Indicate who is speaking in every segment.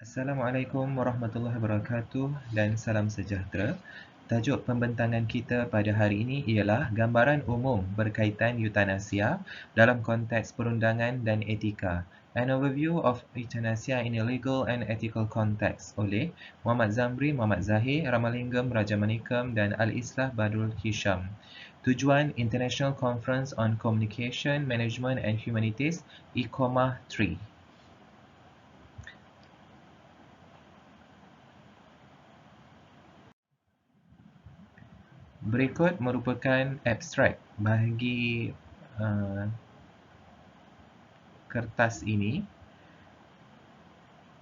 Speaker 1: Assalamualaikum warahmatullahi wabarakatuh dan salam sejahtera. Tajuk pembentangan kita pada hari ini ialah gambaran umum berkaitan eutanasia dalam konteks perundangan dan etika. An overview of euthanasia in a legal and ethical context oleh Muhammad Zamri, Muhammad Zahir, Ramalingam, Rajamanikam dan Al-Islah Badrul Hisham. Tujuan International Conference on Communication, Management and Humanities, ICOMA 3. Berikut merupakan abstrak bagi kertas ini.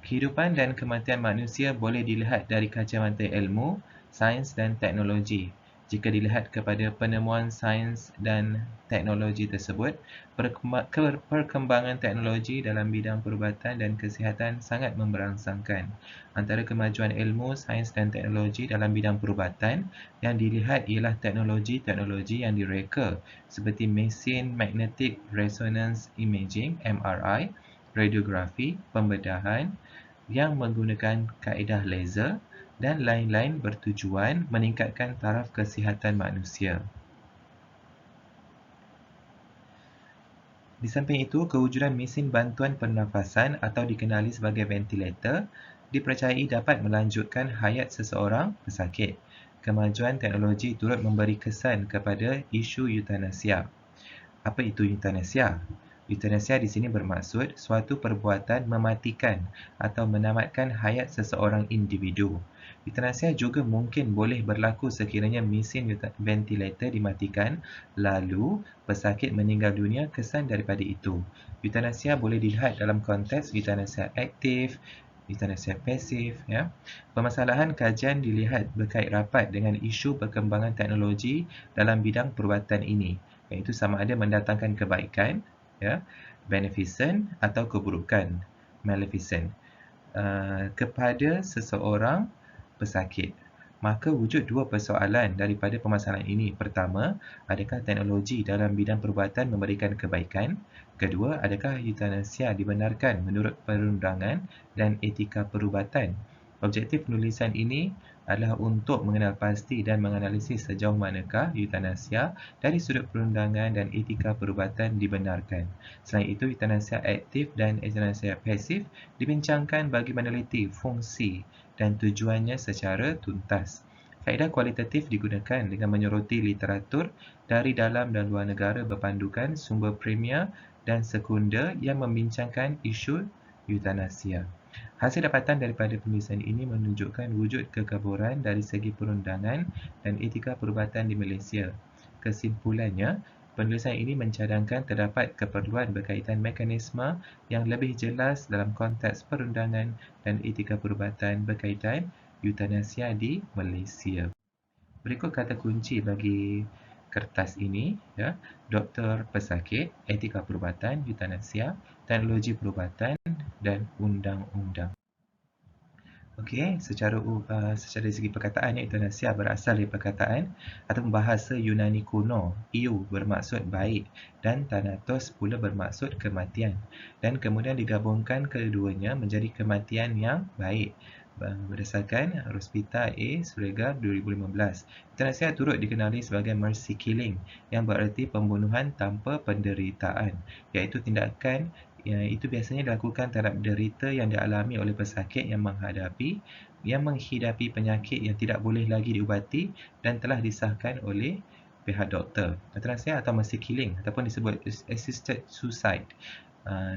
Speaker 1: Kehidupan dan kematian manusia boleh dilihat dari kacamata ilmu, sains dan teknologi. Jika dilihat kepada penemuan sains dan teknologi tersebut, perkembangan teknologi dalam bidang perubatan dan kesihatan sangat memberangsangkan. Antara kemajuan ilmu, sains dan teknologi dalam bidang perubatan yang dilihat ialah teknologi-teknologi yang direka seperti mesin magnetic resonance imaging (MRI), radiografi, pembedahan yang menggunakan kaedah laser dan lain-lain bertujuan meningkatkan taraf kesihatan manusia. Di samping itu, kewujudan mesin bantuan pernafasan atau dikenali sebagai ventilator dipercayai dapat melanjutkan hayat seseorang pesakit. Kemajuan teknologi turut memberi kesan kepada isu eutanasia. Apa itu eutanasia? Eutanasia di sini bermaksud suatu perbuatan mematikan atau menamatkan hayat seseorang individu. Eutanasia juga mungkin boleh berlaku sekiranya mesin ventilator dimatikan lalu pesakit meninggal dunia kesan daripada itu. Eutanasia boleh dilihat dalam konteks eutanasia aktif, eutanasia pasif. Permasalahan kajian dilihat berkait rapat dengan isu perkembangan teknologi dalam bidang perubatan ini, iaitu sama ada mendatangkan kebaikan, beneficent atau keburukan, maleficent, kepada seseorang pesakit. Maka wujud dua persoalan daripada permasalahan ini. Pertama, adakah teknologi dalam bidang perubatan memberikan kebaikan? Kedua, adakah eutanasia dibenarkan menurut perundangan dan etika perubatan? Objektif penulisan ini adalah untuk mengenal pasti dan menganalisis sejauh manakah eutanasia dari sudut perundangan dan etika perubatan dibenarkan. Selain itu, eutanasia aktif dan eutanasia pasif dibincangkan bagi meneliti fungsi dan tujuannya secara tuntas. Kaedah kualitatif digunakan dengan menyoroti literatur dari dalam dan luar negara berpandukan sumber premier dan sekunder yang membincangkan isu eutanasia. Hasil dapatan daripada penulisan ini menunjukkan wujud kekaburan dari segi perundangan dan etika perubatan di Malaysia. Kesimpulannya, penulisan ini mencadangkan terdapat keperluan berkaitan mekanisme yang lebih jelas dalam konteks perundangan dan etika perubatan berkaitan eutanasia di Malaysia. Berikut kata kunci bagi kertas ini, doktor pesakit, etika perubatan, eutanasia, teknologi perubatan dan undang-undang. Okey, secara segi perkataan, eutanasia berasal dari perkataan atau bahasa Yunani kuno. Eu bermaksud baik dan thanatos pula bermaksud kematian, dan kemudian digabungkan keduanya menjadi kematian yang baik berdasarkan Roswitha A. Sregar 2015. Eutanasia turut dikenali sebagai mercy killing yang bererti pembunuhan tanpa penderitaan, iaitu tindakan itu biasanya dilakukan terhadap derita yang dialami oleh pesakit yang menghidapi penyakit yang tidak boleh lagi diubati dan telah disahkan oleh pihak doktor. Eutanasia atau mercy killing ataupun disebut assisted suicide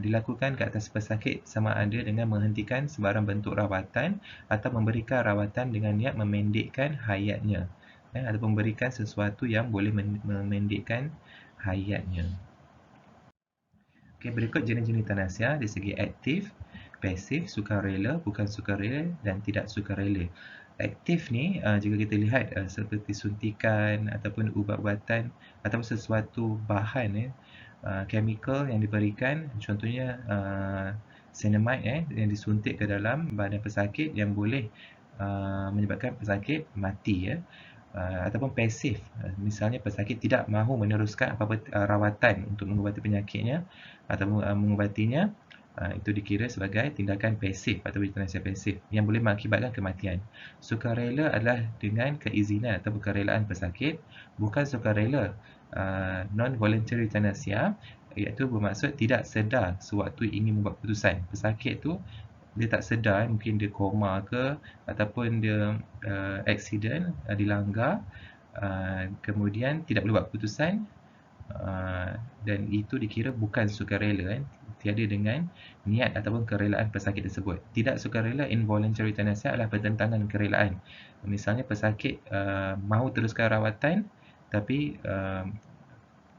Speaker 1: dilakukan ke atas pesakit sama ada dengan menghentikan sebarang bentuk rawatan atau memberikan rawatan dengan niat memendekkan hayatnya, atau memberikan sesuatu yang boleh memendekkan hayatnya. Berikut jenis-jenis eutanasia dari segi aktif, pasif, sukarela, bukan sukarela dan tidak sukarela. Aktif ni jika kita lihat seperti suntikan ataupun ubat-ubatan ataupun sesuatu bahan chemical yang diberikan, contohnya cyanamide yang disuntik ke dalam badan pesakit yang boleh menyebabkan pesakit mati. Ataupun pasif, misalnya pesakit tidak mahu meneruskan apa-apa rawatan untuk mengubati penyakitnya atau mengubatinya, Itu dikira sebagai tindakan pasif atau euthanasia pasif yang boleh mengakibatkan kematian. Sukarela adalah dengan keizinan atau kerelaan pesakit, bukan sukarela. Non-voluntary euthanasia iaitu bermaksud tidak sedar sewaktu ingin membuat keputusan. Pesakit tu dia tak sedar, mungkin dia koma ke ataupun dia accident, dilanggar, kemudian tidak boleh buat keputusan, dan itu dikira bukan sukarela, tiada dengan niat ataupun kerelaan pesakit tersebut. Tidak sukarela involuntary euthanasia adalah bertentangan kerelaan. Misalnya pesakit mahu teruskan rawatan tapi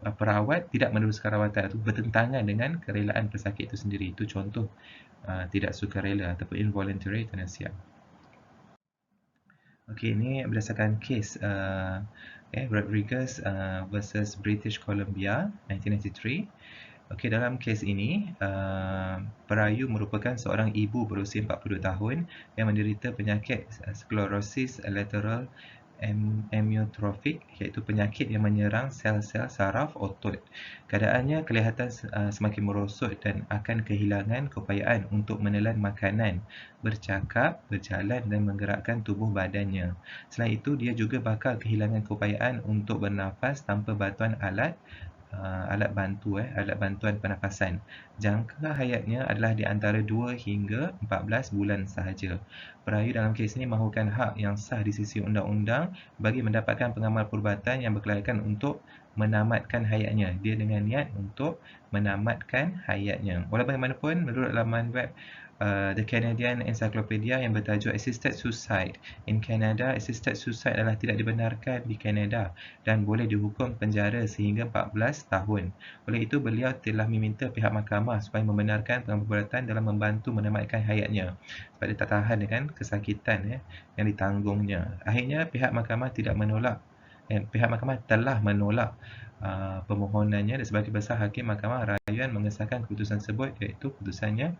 Speaker 1: perawat tidak meneruskan rawatan, itu bertentangan dengan kerelaan pesakit itu sendiri. Itu contoh tidak sukarela ataupun involuntary euthanasia. Okey, ini berdasarkan kes Rodriguez versus British Columbia 1993. Okey, dalam kes ini perayu merupakan seorang ibu berusia 42 tahun yang menderita penyakit sklerosis lateral amyotrophic, iaitu penyakit yang menyerang sel-sel saraf otot. Keadaannya kelihatan semakin merosot dan akan kehilangan keupayaan untuk menelan makanan, bercakap, berjalan dan menggerakkan tubuh badannya. Selain itu, dia juga bakal kehilangan keupayaan untuk bernafas tanpa bantuan alat bantuan pernafasan. Jangka hayatnya adalah di antara 2 hingga 14 bulan sahaja. Perayu dalam kes ini mahukan hak yang sah di sisi undang-undang bagi mendapatkan pengamal perubatan yang berkelayakan untuk menamatkan hayatnya. Dia dengan niat untuk menamatkan hayatnya. Walau bagaimanapun, menurut laman web The Canadian Encyclopedia yang bertajuk Assisted Suicide in Canada, assisted suicide adalah tidak dibenarkan di Kanada dan boleh dihukum penjara sehingga 14 tahun. Oleh itu, beliau telah meminta pihak mahkamah supaya membenarkan pengamal perubatan dalam membantu menamatkan hayatnya sebab dia tak tahan dengan kesakitan yang ditanggungnya. Akhirnya, pihak mahkamah telah menolak permohonannya dan sebagai besar hakim mahkamah rayuan mengesahkan keputusan tersebut, iaitu keputusannya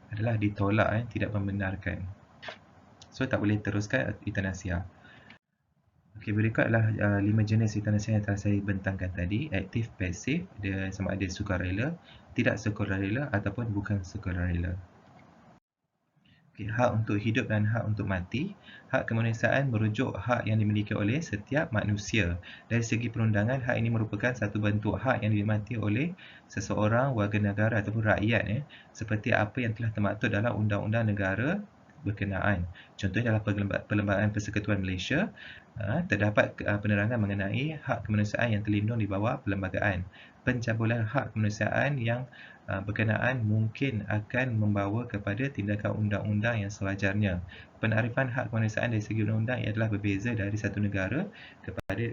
Speaker 1: adalah ditolak, tidak membenarkan. So tak boleh teruskan euthanasia. Okey, berikut adalah 5 jenis euthanasia yang telah saya bentangkan tadi. Aktif, pasif, dia sama ada sukarela, tidak sukarela ataupun bukan sukarela. Okay, hak untuk hidup dan hak untuk mati. Hak kemanusiaan merujuk hak yang dimiliki oleh setiap manusia. Dari segi perundangan, hak ini merupakan satu bentuk hak yang dinikmati oleh seseorang warga negara ataupun rakyat, seperti apa yang telah termaktub dalam undang-undang negara berkenaan. Contohnya dalam Perlembagaan Persekutuan Malaysia, terdapat penerangan mengenai hak kemanusiaan yang terlindung di bawah perlembagaan. Pencabulan hak kemanusiaan yang berkenaan mungkin akan membawa kepada tindakan undang-undang yang sewajarnya. Penarifan hak kemanusiaan dari segi undang-undang adalah berbeza dari satu negara kepada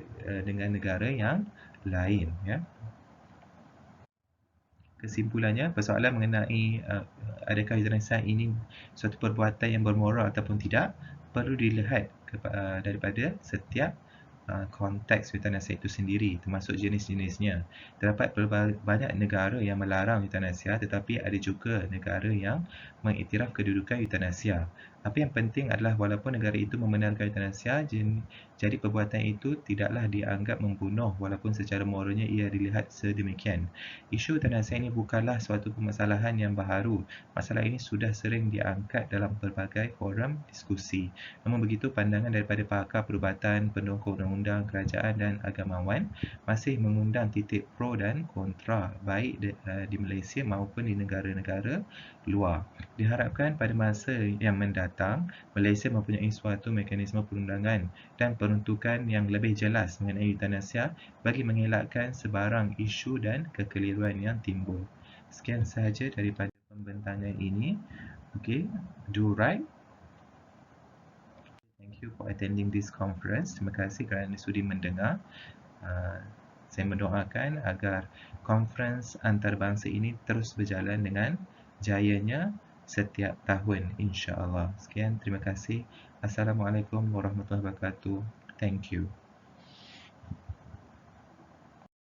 Speaker 1: dengan negara yang lain. Kesimpulannya, persoalan mengenai adakah euthanasia ini suatu perbuatan yang bermoral ataupun tidak perlu dilihat daripada setiap konteks euthanasia itu sendiri, termasuk jenis-jenisnya. Terdapat banyak negara yang melarang euthanasia, tetapi ada juga negara yang mengiktiraf kedudukan euthanasia. Apa yang penting adalah walaupun negara itu membenarkan euthanasia, jadi perbuatan itu tidaklah dianggap membunuh walaupun secara moralnya ia dilihat sedemikian. Isu euthanasia ini bukanlah suatu permasalahan yang baharu. Masalah ini sudah sering diangkat dalam pelbagai forum diskusi. Namun begitu, pandangan daripada pakar perubatan, pendongkor undang-undang, kerajaan dan agamawan masih mengundang titik pro dan kontra, baik di Malaysia maupun di negara-negara luar. Diharapkan pada masa yang mendatang, Malaysia mempunyai suatu mekanisme perundangan dan peruntukan yang lebih jelas mengenai euthanasia bagi mengelakkan sebarang isu dan kekeliruan yang timbul. Sekian sahaja daripada pembentangan ini. Okay, do right. Thank you for attending this conference. Terima kasih kerana sudi mendengar. Saya mendoakan agar conference antarabangsa ini terus berjalan dengan jayanya setiap tahun, insya-Allah. Sekian, terima kasih. Assalamualaikum warahmatullahi wabarakatuh. Thank you.